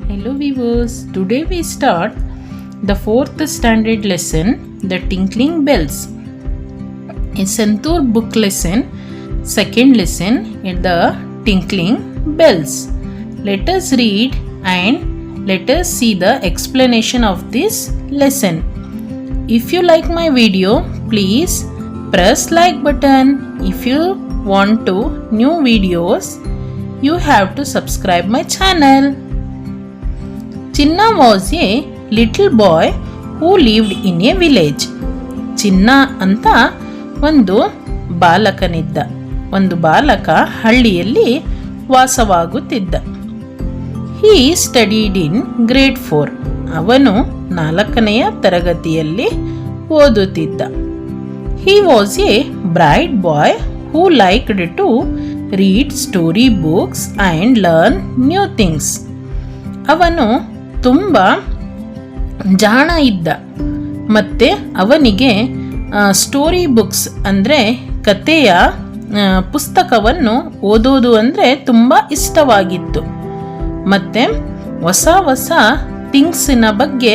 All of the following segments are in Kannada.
Hello viewers, today we start the 4th standard lesson, The Tinkling Bells. In Santur book lesson, second lesson is The Tinkling Bells. Let us read and let us see the explanation of this lesson. If you like my video, please press like button. If you want to new videos, you have to subscribe my channel. Chinna was a little boy who lived in a village. ಚಿನ್ನ ಅಂತ ಒಂದು ಬಾಲಕನಿದ್ದ. ಒಂದು ಬಾಲಕ ಹಳ್ಳಿಯಲ್ಲಿ ವಾಸವಾಗುತ್ತಿದ್ದ. He studied in grade 4. ಅವನು 4ನೇ ತರಗತಿಯಲ್ಲಿ ಓದುತ್ತಿದ್ದ. He was a bright boy who liked to read story books and learn new things. ಅವನು ತುಂಬ ಜಾಣ ಇದ್ದ ಮತ್ತು ಅವನಿಗೆ ಸ್ಟೋರಿ ಬುಕ್ಸ್ ಅಂದರೆ ಕಥೆಯ ಪುಸ್ತಕವನ್ನು ಓದೋದು ಅಂದರೆ ತುಂಬ ಇಷ್ಟವಾಗಿತ್ತು. ಮತ್ತು ಹೊಸ ಹೊಸ ಥಿಂಗ್ಸಿನ ಬಗ್ಗೆ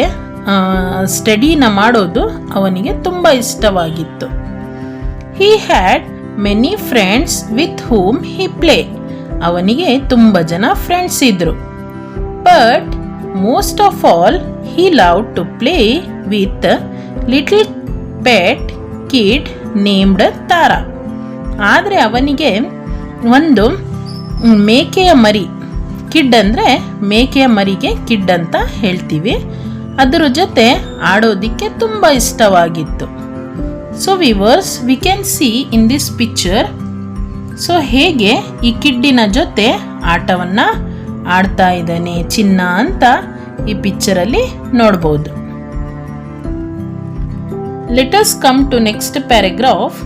ಸ್ಟಡಿನ ಮಾಡೋದು ಅವನಿಗೆ ತುಂಬ ಇಷ್ಟವಾಗಿತ್ತು. He had many friends with whom he play. ಅವನಿಗೆ ತುಂಬ ಜನ ಫ್ರೆಂಡ್ಸ್ ಇದ್ದರು. But most of all, he loved to play with a little pet kid named Tara. ಆದರೆ ಅವನಿಗೆ ಒಂದು ಮೇಕೆಯ ಮರಿ, ಕಿಡ್ ಅಂದರೆ ಮೇಕೆಯ ಮರಿಗೆ ಕಿಡ್ ಅಂತ ಹೇಳ್ತೀವಿ, ಅದರ ಜೊತೆ ಆಡೋದಕ್ಕೆ ತುಂಬ ಇಷ್ಟವಾಗಿತ್ತು. So viewers, we can see in this picture. So ಹೇಗೆ ಈ ಕಿಡ್ಡಿನ ಜೊತೆ ಆಟವನ್ನು ಆಡ್ತಾ ಇದ್ದಾನೆ ಚಿನ್ನ ಅಂತ ಈ ಪಿಕ್ಚರಲ್ಲಿ ನೋಡ್ಬೋದು. Let us come to next paragraph.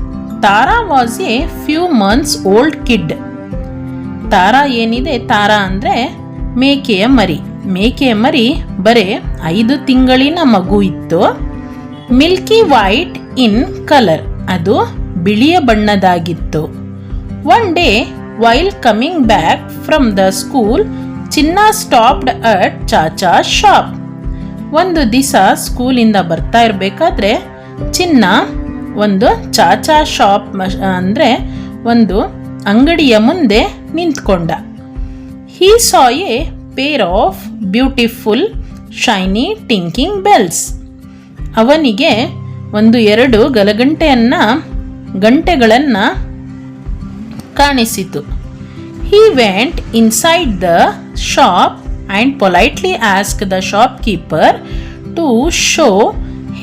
Tara was a few months old kid. Tara ಏನಿದೆ, ತಾರಾ ಅಂದರೆ ಮೇಕೆಯ ಮರಿ. ಮೇಕೆಯ ಮರಿ ಬರೇ 5 ತಿಂಗಳಿನ ಮಗು ಇತ್ತು. ಮಿಲ್ಕಿ ವೈಟ್ ಇನ್ ಕಲರ್, ಅದು ಬಿಳಿಯ ಬಣ್ಣದಾಗಿತ್ತು. One day while coming back from the school, Chinna stopped at Chacha shop. ಒಂದು ದಿವಸ ಸ್ಕೂಲಿಂದ ಬರ್ತಾ ಇರಬೇಕಾದ್ರೆ ಚಿನ್ನ ಒಂದು ಚಾಚಾ ಶಾಪ್ ಅಂದರೆ ಒಂದು ಅಂಗಡಿಯ ಮುಂದೆ ನಿಂತ್ಕೊಂಡ. He saw a pair of beautiful shiny tinkling bells. ಅವನಿಗೆ 2 ಗಂಟೆಗಳನ್ನು ಕಾಣಿಸಿತು. He went inside the shop and politely asked the shopkeeper to show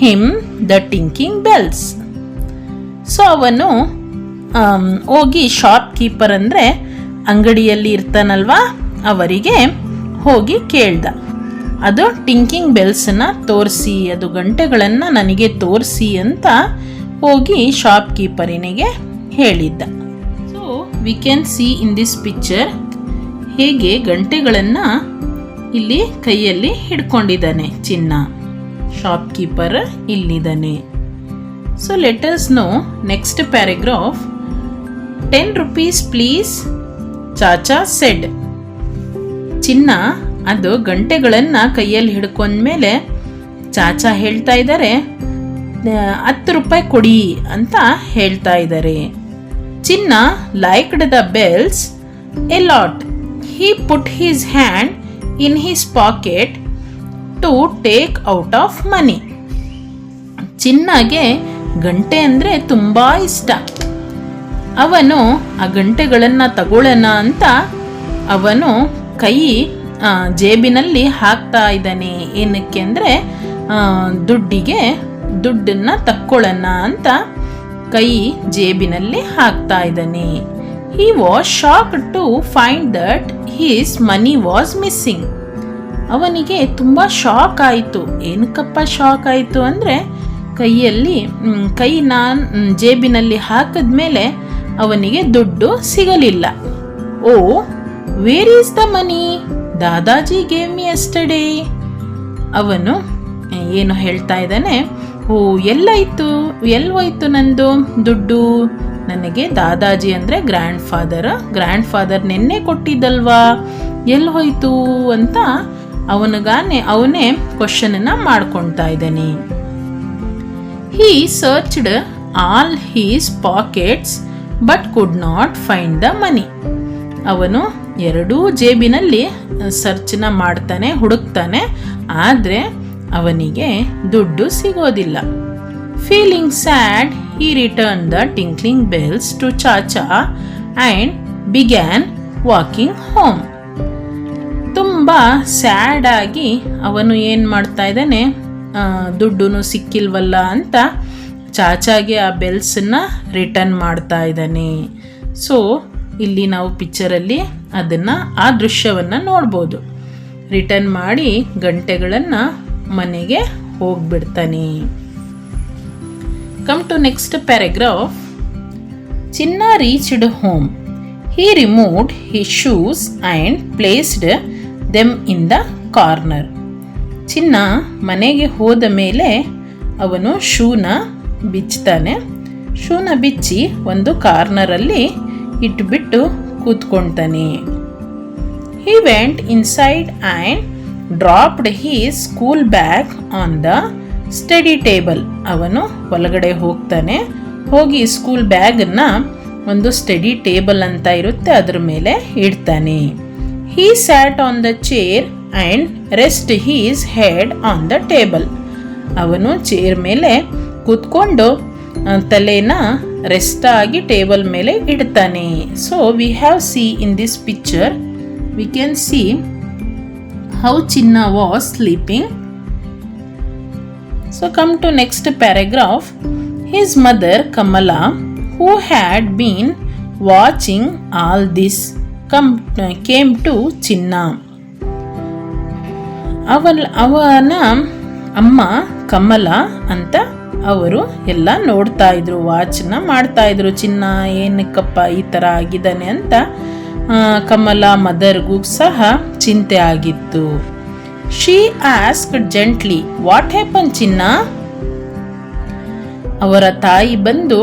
him the tinkling bells. So ಅವನು ಹೋಗಿ ಶಾಪ್ಕೀಪರ್ ಅಂದರೆ ಅಂಗಡಿಯಲ್ಲಿ ಇರ್ತಾನಲ್ವಾ, ಅವರಿಗೆ ಹೋಗಿ ಕೇಳ್ದ, ಅದು ಟಿಂಕಿಂಗ್ ಬೆಲ್ಸನ್ನು ತೋರಿಸಿ, ಅದು ಗಂಟೆಗಳನ್ನು ನನಗೆ ತೋರಿಸಿ ಅಂತ ಹೋಗಿ ಶಾಪ್ಕೀಪರಿನಿಗೆ ಹೇಳಿದ್ದ. So we can see in this picture ಹೇಗೆ ಗಂಟೆಗಳನ್ನು ಇಲ್ಲಿ ಕೈಯಲ್ಲಿ ಹಿಡ್ಕೊಂಡಿದ್ದಾನೆ ಚಿನ್ನ. ಶಾಪ್ಕೀಪರ್ ಇಲ್ಲಿದ್ದಾನೆ. So let us know next paragraph. 10 rupees please, Chacha said. Chinna ಅದು ಗಂಟೆಗಳನ್ನು ಕೈಯಲ್ಲಿ ಹಿಡ್ಕೊಂಡ್ಮೇಲೆ ಚಾಚಾ ಹೇಳ್ತಾ ಇದ್ದಾರೆ 10 ರೂಪಾಯಿ ಕೊಡಿ ಅಂತ ಹೇಳ್ತಾ ಇದ್ದಾರೆ. Chinna liked the bells a lot. He put his hand in his pocket to take out of money. ಚಿನ್ನಗೆ ಗಂಟೆ ಅಂದರೆ ತುಂಬ ಇಷ್ಟ. ಅವನು ಆ ಗಂಟೆಗಳನ್ನು ತಗೊಳ್ಳೋಣ ಅಂತ ಅವನು ಕೈ ಜೇಬಿನಲ್ಲಿ ಹಾಕ್ತಾ ಇದ್ದಾನೆ. ಏನಕ್ಕೆ ಅಂದರೆ ದುಡ್ಡನ್ನು ತಕ್ಕೊಳ್ಳೋಣ ಅಂತ ಕೈ ಜೇಬಿನಲ್ಲಿ ಹಾಕ್ತಾ ಇದ್ದಾನೆ. He was shocked to find that his money was missing. ಅವನಿಗೆ ತುಂಬ ಶಾಕ್ ಆಯಿತು. ಏನಕ್ಕಪ್ಪ ಶಾಕ್ ಆಯಿತು ಅಂದರೆ ಕೈನ ಜೇಬಿನಲ್ಲಿ ಹಾಕಿದ್ಮೇಲೆ ಅವನಿಗೆ ದುಡ್ಡು ಸಿಗಲಿಲ್ಲ. Oh, where is the money Dadaji gave me yesterday. ಅವನು ಏನು ಹೇಳ್ತಾ ಇದ್ದಾನೆ, ಓ ಎಲ್ಲೋಯ್ತು ನಂದು ದುಡ್ಡು, ನನಗೆ ದಾದಾಜಿ ಅಂದರೆ ಗ್ರ್ಯಾಂಡ್ ಫಾದರ್ ನೆನ್ನೆ ಕೊಟ್ಟಿದ್ದಲ್ವಾ, ಎಲ್ಲಿ ಹೋಯ್ತು ಅಂತ ಅವನೇ ಕ್ವಶನನ್ನು ಮಾಡ್ಕೊಳ್ತಾ ಇದ್ದಾನೆ. He searched all his pockets but could not find the money. ಅವನು ಎರಡೂ ಜೇಬಿನಲ್ಲಿ ಸರ್ಚ್ನ ಮಾಡ್ತಾನೆ, ಹುಡುಕ್ತಾನೆ, ಆದರೆ ಅವನಿಗೆ ದುಡ್ಡು ಸಿಗೋದಿಲ್ಲ. Feeling sad he returned the tinkling bells to Chacha and began walking home. ತುಂಬ ಸ್ಯಾಡ್ ಆಗಿ ಅವನು ಏನು ಮಾಡ್ತಾ ಇದ್ದಾನೆ, ದುಡ್ಡು ಸಿಕ್ಕಿಲ್ವಲ್ಲ ಅಂತ ಚಾಚಾಗೆ ಆ ಬೆಲ್ಸನ್ನು ರಿಟರ್ನ್ ಮಾಡ್ತಾ ಇದ್ದಾನೆ. ಸೊ ಇಲ್ಲಿ ನಾವು ಪಿಕ್ಚರಲ್ಲಿ ಅದನ್ನು ಆ ದೃಶ್ಯವನ್ನು ನೋಡ್ಬೋದು. ರಿಟರ್ನ್ ಮಾಡಿ ಗಂಟೆಗಳನ್ನು ಮನೆಗೆ ಹೋಗ್ಬಿಡ್ತಾನೆ. Come to next paragraph. Chinna reached home. He removed his shoes and placed them in the corner. ಚಿನ್ನ ಮನೆಗೆ ಹೋದ ಮೇಲೆ ಅವನು ಶೂನ ಬಿಚ್ತಾನೆ. ಶೂನ ಬಿಚ್ಚಿ ಒಂದು ಕಾರ್ನರಲ್ಲಿ ಇಟ್ಬಿಟ್ಟು ಕೂತ್ಕೊಳ್ತಾನೆ. He went inside and dropped his school bag on the study table. ಅವನು ಒಳಗಡೆ ಹೋಗ್ತಾನೆ, ಹೋಗಿ ಸ್ಕೂಲ್ ಬ್ಯಾಗನ್ನು ಒಂದು ಸ್ಟಡಿ ಟೇಬಲ್ ಅಂತ ಇರುತ್ತೆ ಅದರ ಮೇಲೆ ಇಡ್ತಾನೆ. He sat on the chair and rest his head on the table. ಅವನು ಚೇರ್ ಮೇಲೆ ಕೂತ್ಕೊಂಡು ತಲೆನ ರೆಸ್ಟ್ ಆಗಿ ಟೇಬಲ್ ಮೇಲೆ ಇಡ್ತಾನೆ. So we have see in this picture we can see how Chinna was sleeping. So come to next paragraph. His mother Kamala, who had been watching all this, came to Chinna. ಅವನ ಅಮ್ಮ ಕಮಲ ಅಂತ ಅವರು ಎಲ್ಲ ನೋಡ್ತಾ ಇದ್ರು, ವಾಚನ ಮಾಡ್ತಾ ಇದ್ರು. ಚಿನ್ನ ಏನಕ್ಕಪ್ಪ ಈ ಥರ ಆಗಿದ್ದಾನೆ ಅಂತ ಕಮಲ ಮದರ್ಗೂ ಸಹ ಚಿಂತೆ ಆಗಿತ್ತು. She asked gently, "What happened, ಚಿನ್ನ?" ಅವರ ತಾಯಿ ಬಂದು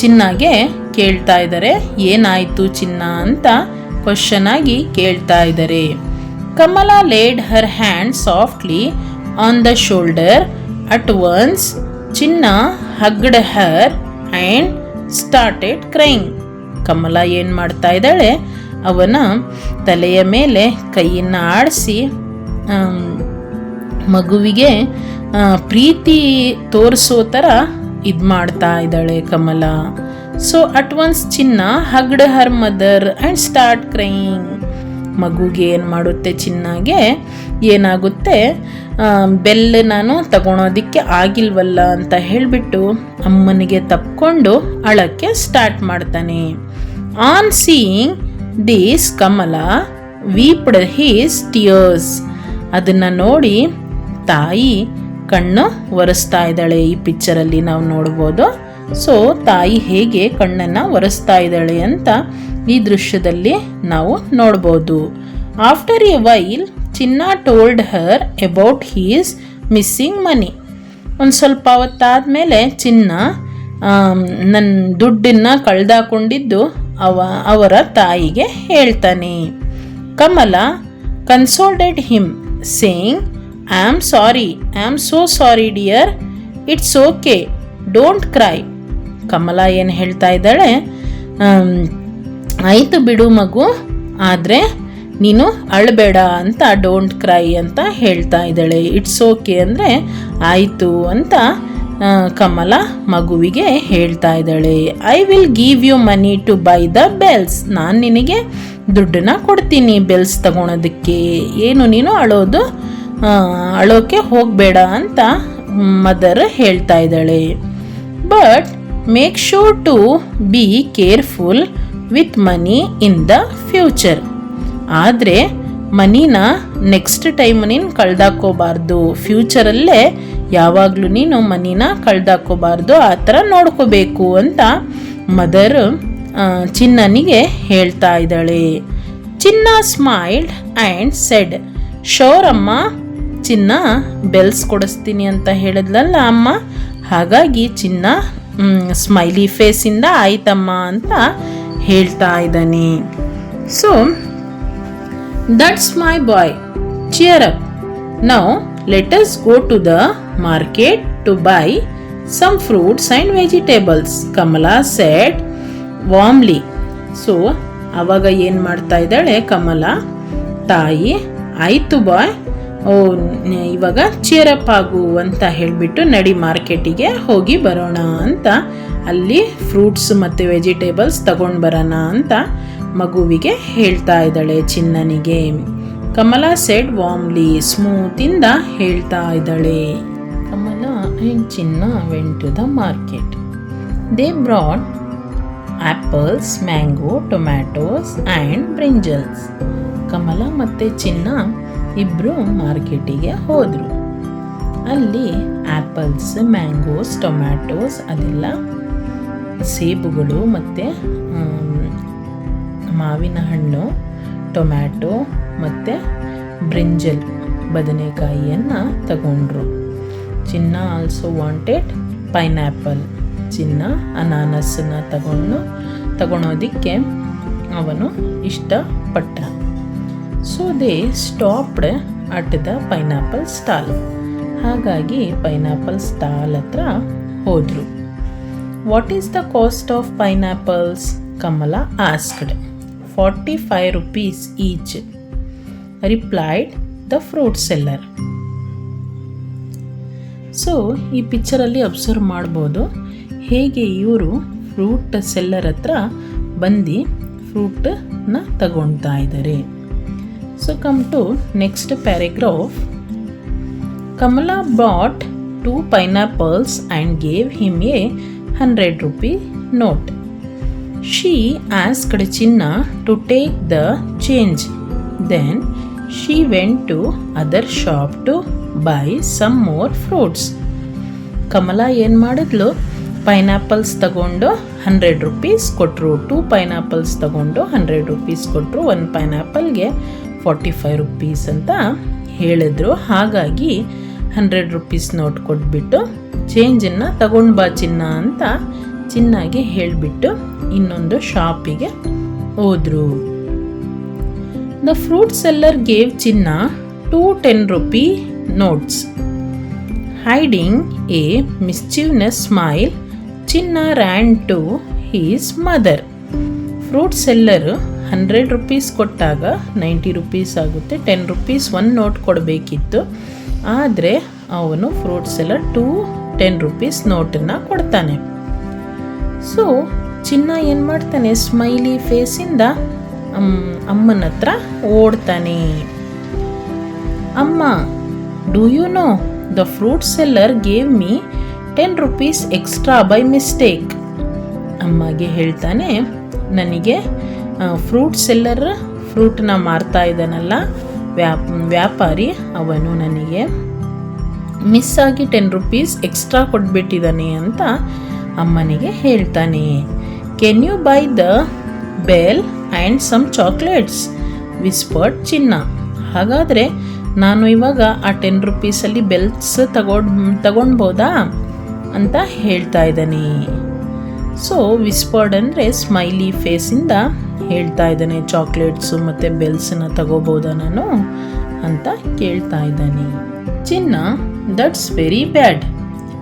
ಚಿನ್ನಗೆ ಕೇಳ್ತಾ ಇದ್ದಾರೆ, ಏನಾಯಿತು ಚಿನ್ನ ಅಂತ ಕ್ವಶನ್ ಆಗಿ ಕೇಳ್ತಾ ಇದ್ದಾರೆ. ಕಮಲ laid her hand softly on the shoulder. At once, ಚಿನ್ನ hugged her and started crying. ಕಮಲ ಏನು ಮಾಡ್ತಾ ಇದ್ದಾಳೆ, ಅವನ ತಲೆಯ ಮೇಲೆ ಕೈಯನ್ನು ಆಡಿಸಿ ಮಗುವಿಗೆ ಪ್ರೀತಿ ತೋರಿಸೋ ಥರ ಇದು ಮಾಡ್ತಾ ಇದ್ದಾಳೆ ಕಮಲ. So at once Chinna hugged her mother and start crying. ಮಗುಗೆ ಏನು ಮಾಡುತ್ತೆ, ಚಿನ್ನಗೆ ಏನಾಗುತ್ತೆ, ಬೆಲ್ಲ ನಾನು ತಗೊಳೋದಕ್ಕೆ ಆಗಿಲ್ವಲ್ಲ ಅಂತ ಹೇಳಿಬಿಟ್ಟು ಅಮ್ಮನಿಗೆ ತಪ್ಕೊಂಡು ಅಳಕ್ಕೆ ಸ್ಟಾರ್ಟ್ ಮಾಡ್ತಾನೆ. On seeing this Kamala weeped his tears. ಅದನ್ನು ನೋಡಿ ತಾಯಿ ಕಣ್ಣು ಒರೆಸ್ತಾ ಇದ್ದಾಳೆ. ಈ ಪಿಕ್ಚರಲ್ಲಿ ನಾವು ನೋಡ್ಬೋದು. ಸೊ ತಾಯಿ ಹೇಗೆ ಕಣ್ಣನ್ನು ಒರೆಸ್ತಾ ಇದ್ದಾಳೆ ಅಂತ ಈ ದೃಶ್ಯದಲ್ಲಿ ನಾವು ನೋಡ್ಬೋದು. After a while Chinna told her about his missing money. ಒಂದು ಸ್ವಲ್ಪ ಹೊತ್ತಾದಮೇಲೆ ಚಿನ್ನ ನನ್ನ ದುಡ್ಡನ್ನು ಕಳೆದಾಕೊಂಡಿದ್ದು ಅವರ ತಾಯಿಗೆ ಹೇಳ್ತಾನೆ. ಕಮಲ ಕನ್ಸೋಲ್ಡೆಡ್ him saying, "I am sorry, I am so sorry dear, it's okay, don't cry." ಕಮಲ ಏನು ಹೇಳ್ತಾ ಇದ್ದಾಳೆ, ಆಯಿತು ಬಿಡು ಮಗು, ಆದರೆ ನೀನು ಅಳಬೇಡ ಅಂತ, ಡೋಂಟ್ ಕ್ರೈ ಅಂತ ಹೇಳ್ತಾ ಇದ್ದಾಳೆ. ಇಟ್ಸ್ ಓಕೆ ಅಂದರೆ ಆಯಿತು ಅಂತ ಕಮಲ ಮಗುವಿಗೆ ಹೇಳ್ತಾ ಇದ್ದಾಳೆ. I will give you money to buy the bells. ನಾನು ನಿನಗೆ ದುಡ್ಡನ್ನ ಕೊಡ್ತೀನಿ ಬೆಲ್ಸ್ ತಗೊಳೋದಕ್ಕೆ, ಏನು ನೀನು ಅಳೋಕೆ ಹೋಗಬೇಡ ಅಂತ ಮದರ್ ಹೇಳ್ತಾ ಇದ್ದಾಳೆ. But make sure to be careful with money in the future. ಆದರೆ ಮನಿನ ನೆಕ್ಸ್ಟ್ ಟೈಮ್ ನೀನು ಕಳ್ದಾಕೋಬಾರ್ದು, ಫ್ಯೂಚರಲ್ಲೇ ಯಾವಾಗಲೂ ನೀನು ಮನಿನ ಕಳ್ದಾಕೋಬಾರ್ದು, ಆ ಥರ ನೋಡ್ಕೋಬೇಕು ಅಂತ ಮದರ್ ಚಿನ್ನನಿಗೆ ಹೇಳ್ತಾ ಇದ್ದಾಳೆ. ಚಿನ್ನ ಸ್ಮೈಲ್ಡ್ ಆ್ಯಂಡ್ ಸೆಡ್, ಶೋರ್ ಅಮ್ಮ, ಚಿನ್ನ ಬೆಲ್ಸ್ ಕೊಡಿಸ್ತೀನಿ ಅಂತ ಹೇಳಿದ್ಲಲ್ಲ ಅಮ್ಮ, ಹಾಗಾಗಿ ಚಿನ್ನ ಸ್ಮೈಲಿ ಫೇಸಿಂದ ಆಯ್ತಮ್ಮ ಅಂತ ಹೇಳ್ತಾ ಇದ್ದಾನೆ. So that's my boy, cheer up. Now let us go to the market to buy some fruits and vegetables, Kamala said warmly. So ಆವಾಗ ಏನು ಮಾಡ್ತಾ ಇದ್ದಾಳೆ ಕಮಲ ತಾಯಿ, ಆಯಿತು ಬಾಯ್, ಇವಾಗ ಚೇರಪ್ ಆಗು ಅಂತ ಹೇಳಿಬಿಟ್ಟು ನಡಿ ಮಾರ್ಕೆಟಿಗೆ ಹೋಗಿ ಬರೋಣ ಅಂತ, ಅಲ್ಲಿ ಫ್ರೂಟ್ಸ್ ಮತ್ತು ವೆಜಿಟೇಬಲ್ಸ್ ತಗೊಂಡು ಬರೋಣ ಅಂತ ಮಗುವಿಗೆ ಹೇಳ್ತಾ ಇದ್ದಾಳೆ ಚಿನ್ನನಿಗೆ. ಕಮಲ ಸೆಡ್ ವಾರ್ಮ್ಲಿ, ಸ್ಮೂತಿಂದ ಹೇಳ್ತಾ ಇದ್ದಾಳೆ. Kamala and Chinna went to the market. They brought apples, mango, tomatoes and brinjals. Kamala ಮತ್ತು ಚಿನ್ನ ಇಬ್ಬರು ಮಾರ್ಕೆಟಿಗೆ ಹೋದರು. ಅಲ್ಲಿ ಆ್ಯಪಲ್ಸ್, ಮ್ಯಾಂಗೋಸ್, ಟೊಮ್ಯಾಟೋಸ್ ಅದೆಲ್ಲ ಸೇಬುಗಳು ಮತ್ತು ಮಾವಿನ ಹಣ್ಣು, ಟೊಮ್ಯಾಟೊ ಮತ್ತು ಬ್ರಿಂಜಲ್ ಬದನೆಕಾಯಿಯನ್ನು ತಗೊಂಡ್ರು. ಚಿನ್ನ ಆಲ್ಸೋ ವಾಂಟೆಡ್ ಪೈನಾಪಲ್. ಚಿನ್ನ ಅನಾನಸನ್ನು ತಗೊಳೋದಕ್ಕೆ ಅವನು ಇಷ್ಟಪಟ್ಟ. So they stopped at the pineapple stall. ಹಾಗಾಗಿ ಪೈನಾಪಲ್ ಸ್ಟಾಲ್ ಹತ್ರ ಹೋದರು. What is the cost of pineapples? Kamala asked. 45 rupees each, replied the fruit seller. So ಈ ಪಿಕ್ಚರಲ್ಲಿ ಅಬ್ಸರ್ವ್ ಮಾಡ್ಬೋದು ಹೇಗೆ ಇವರು ಫ್ರೂಟ್ ಸೆಲ್ಲರ್ ಹತ್ರ ಬಂದು ಫ್ರೂಟನ್ನ ತಗೊಳ್ತಾ ಇದ್ದಾರೆ. So come to next paragraph. Kamala bought 2 pineapples and gave him a 100 rupee note. She asked Chinna to take the change. Then she went to other shop to buy some more fruits. ಕಮಲ ಏನು ಮಾಡಿದ್ಲು, ಪೈನಾಪಲ್ಸ್ ತಗೊಂಡು 100 rupees ಕೊಟ್ಟರು. 2 pineapples ತಗೊಂಡು 100 rupees ಕೊಟ್ಟರು. 1 pineappleಗೆ 45 rupees ಅಂತ ಹೇಳಿದ್ರು. ಹಾಗಾಗಿ 100 rupees ನೋಟ್ ಕೊಟ್ಬಿಟ್ಟು ಚೇಂಜನ್ನು ತಗೊಂಡು ಬಾ ಚಿನ್ನ ಅಂತ ಚಿನ್ನಾಗೆ ಹೇಳಿಬಿಟ್ಟು ಇನ್ನೊಂದು ಶಾಪಿಗೆ ಹೋದರು. ದ ಫ್ರೂಟ್ ಸೆಲ್ಲರ್ ಗೇವ್ ಚಿನ್ನ 2 10 rupee notes. Hiding a mischievous smile, ಚಿನ್ನ ran to his mother. Fruit seller 100 rupees ಕೊಟ್ಟಾಗ 90 rupees ಆಗುತ್ತೆ. 10 rupees ಒಂದು ನೋಟ್ ಕೊಡಬೇಕಿತ್ತು. ಆದರೆ ಅವನು ಫ್ರೂಟ್ ಸೆಲ್ಲರ್ 2 10 rupees ನೋಟನ್ನು ಕೊಡ್ತಾನೆ. ಸೊ ಚಿನ್ನ ಏನು ಮಾಡ್ತಾನೆ, ಸ್ಮೈಲಿ ಫೇಸಿಂದ ಅಮ್ಮನ ಹತ್ರ ಓಡ್ತಾನೆ. ಅಮ್ಮ, do you know the fruit seller gave me 10 rupees extra by mistake. ಅಮ್ಮಗೆ ಹೇಳ್ತಾನೆ, ನನಗೆ ಫ್ರೂಟ್ ಸೆಲ್ಲರ್ ಫ್ರೂಟನ್ನ ಮಾರ್ತಾ ಇದ್ದಾನಲ್ಲ ವ್ಯಾಪಾರಿ, ಅವನು ನನಗೆ ಮಿಸ್ ಆಗಿ 10 rupees ಎಕ್ಸ್ಟ್ರಾ ಕೊಟ್ಬಿಟ್ಟಿದ್ದಾನೆ ಅಂತ ಅಮ್ಮನಿಗೆ ಹೇಳ್ತಾನೆ. Can you buy the bell and some chocolates, whispered Chinna. ಹಾಗಾದರೆ ನಾನು ಇವಾಗ ಆ 10 rupeesಲ್ಲಿ ಬೆಲ್ಸ್ ತಗೊಳ್ಬೋದಾ ಅಂತ ಹೇಳ್ತಾ ಇದ್ದಾನೆ. ಸೊ ವಿಸ್ಪರ್ಡ್ ಅಂದರೆ ಸ್ಮೈಲಿ ಫೇಸಿಂದ ಹೇಳ್ತಾ ಇದ್ದಾನೆ, ಚಾಕ್ಲೇಟ್ಸು ಮತ್ತು ಬೆಲ್ಸನ್ನ ತಗೋಬೋದಾ ನಾನು ಅಂತ ಕೇಳ್ತಾ ಇದ್ದಾನೆ. Chinna, that's very bad,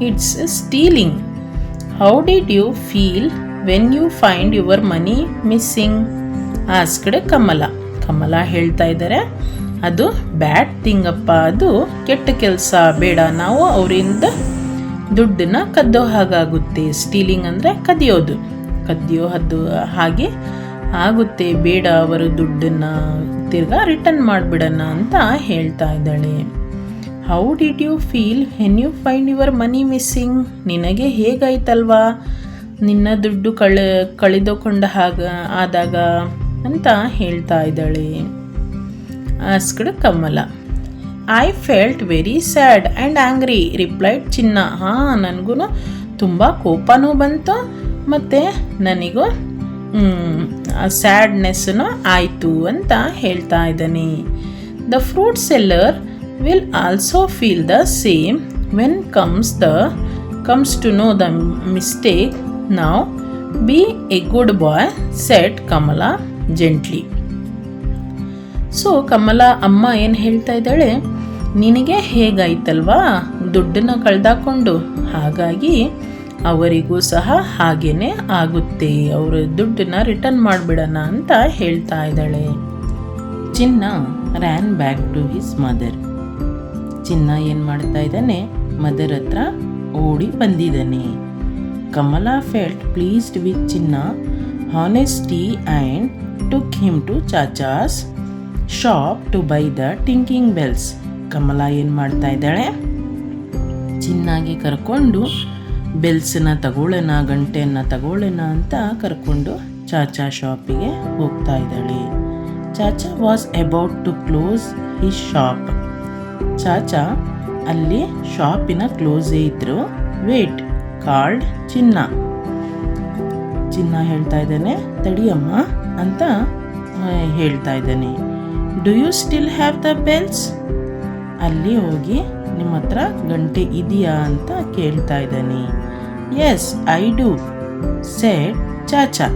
it's stealing. How did you feel when you find your money missing? Asked Kamala. Kamala ಹೇಳ್ತಾ ಇದ್ದಾರೆ, ಅದು ಬ್ಯಾಡ್ ಥಿಂಗ್ ಅಪ್ಪ, ಅದು ಕೆಟ್ಟ ಕೆಲಸ, ಬೇಡ, ನಾವು ಅವರಿಂದ ದುಡ್ಡನ್ನ ಕದ್ದೋ ಹಾಗಾಗುತ್ತೆ. ಸ್ಟೀಲಿಂಗ್ ಅಂದರೆ ಕದಿಯೋದು, ಹಾಗೆ ಆಗುತ್ತೆ, ಬೇಡ, ಅವರು ದುಡ್ಡನ್ನು ತಿರ್ಗಾ ರಿಟರ್ನ್ ಮಾಡಿಬಿಡೋಣ ಅಂತ ಹೇಳ್ತಾ ಇದ್ದಾಳೆ. How did you feel when you find your money missing? ನಿನಗೆ ಹೇಗಾಯ್ತಲ್ವಾ ನಿನ್ನ ದುಡ್ಡು ಕಳೆದುಕೊಂಡ ಆದಾಗ ಅಂತ ಹೇಳ್ತಾ ಇದ್ದಾಳೆ. Asked Kamala. I felt very sad and angry, replied Chinna. ನನಗೂ ತುಂಬ ಕೋಪನೂ ಬಂತು ಮತ್ತು ನನಗೂ ಸ್ಯಾಡ್ನೆಸ್ಸೂ ಆಯಿತು ಅಂತ ಹೇಳ್ತಾ ಇದ್ದಾನೆ. The fruit seller will also feel the same when comes to know the mistake. Now be a good boy, said Kamala gently. So Kamala ಅಮ್ಮ ಏನು ಹೇಳ್ತಾ ಇದ್ದಾಳೆ, ನಿನಗೆ ಹೇಗಾಯ್ತಲ್ವಾ ದುಡ್ಡನ್ನ ಕಳೆದಾಕೊಂಡು, ಹಾಗಾಗಿ ಅವರಿಗೂ ಸಹ ಹಾಗೇನೆ ಆಗುತ್ತೆ, ಅವರ ದುಡ್ಡನ್ನ ರಿಟರ್ನ್ ಮಾಡಿಬಿಡೋಣ ಅಂತ ಹೇಳ್ತಾ ಇದ್ದಾಳೆ. Chinna ran back to his mother. Chinna ಏನು ಮಾಡ್ತಾ ಇದ್ದಾನೆ, ಮದರ್ ಹತ್ರ ಓಡಿ ಬಂದಿದ್ದಾನೆ. Kamala felt pleased with Chinna honesty and took him to Chacha's shop to buy the tinkling bells. Kamala ಏನು ಮಾಡ್ತಾ ಇದ್ದಾಳೆ, ಚಿನ್ನಾಗಿ ಕರ್ಕೊಂಡು ಬೆಲ್ಸನ್ನ ತಗೊಳ್ಳೋಣ, ಗಂಟೆಯನ್ನು ತಗೊಳ್ಳೋಣ ಅಂತ ಕರ್ಕೊಂಡು ಚಾಚಾ ಶಾಪಿಗೆ ಹೋಗ್ತಾ ಇದ್ದಾಳೆ. Chacha was about to close his shop. Chacha ಅಲ್ಲಿ ಶಾಪಿನ ಕ್ಲೋಸೇ ಇದ್ರು. ವೇಟ್ ಕಾಲ್ಡ್ ಚಿನ್ನ. ಚಿನ್ನ ಹೇಳ್ತಾ ಇದ್ದಾನೆ, ತಡಿಯಮ್ಮ ಅಂತ ಹೇಳ್ತಾ ಇದ್ದಾನೆ. Do you still have the bells? ಅಲ್ಲಿ ಹೋಗಿ ನಿಮ್ಮ ಹತ್ರ ಗಂಟೆ ಇದೆಯಾ ಅಂತ ಕೇಳ್ತಾ ಇದ್ದಾನೆ. Yes I do said Chacha.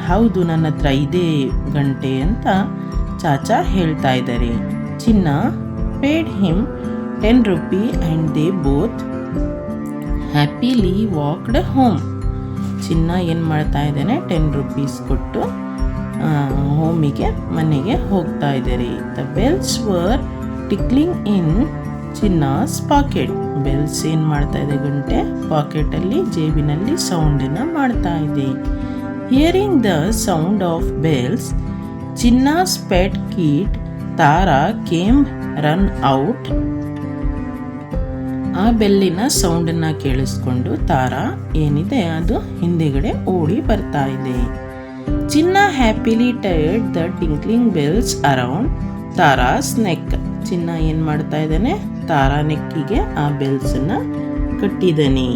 ಹೌದು, ನನ್ನ ಹತ್ರ ಇದೆ ಗಂಟೆ ಅಂತ ಚಾಚಾ ಹೇಳ್ತಾ ಇದ್ದಾರೆ. ಚಿನ್ನ paid him 10 rupee and they both happily walked home. ಚಿನ್ನ ಏನು ಮಾಡ್ತಾ ಇದ್ದಾನೆ, 10 ರೂಪೀಸ್ ಕೊಟ್ಟು ಹೋಮಿಗೆ ಮನೆಗೆ ಹೋಗ್ತಾ ಇದ್ದಾರೆ. The bells were tickling in Chinna's pocket. Bells ಏನು ಮಾಡ್ತಾ ಇದೆ, ಗಂಟೆ ಪಾಕೆಟಲ್ಲಿ ಜೇಬಿನಲ್ಲಿ ಸೌಂಡನ್ನು ಮಾಡ್ತಾ ಇದೆ. Hearing the sound of bells Chinna's pet kit Tara came run out. ಆ ಬೆಲ್ಲಿನ ಸೌಂಡನ್ನು ಕೇಳಿಸ್ಕೊಂಡು ತಾರಾ ಏನಿದೆ ಅದು ಹಿಂದೆಗಡೆ ಓಡಿ ಬರ್ತಾ ಇದೆ. Chinna happily tired the tinkling bells around Tara's neck. Chinna ಏನು ಮಾಡ್ತಾ ಇದ್ದಾನೆ, ತಾರಾ ನೆಕ್ಕಿಗೆ ಆ ಬೆಲ್ಸನ್ನು ಕಟ್ಟಿದ್ದಾನೆ.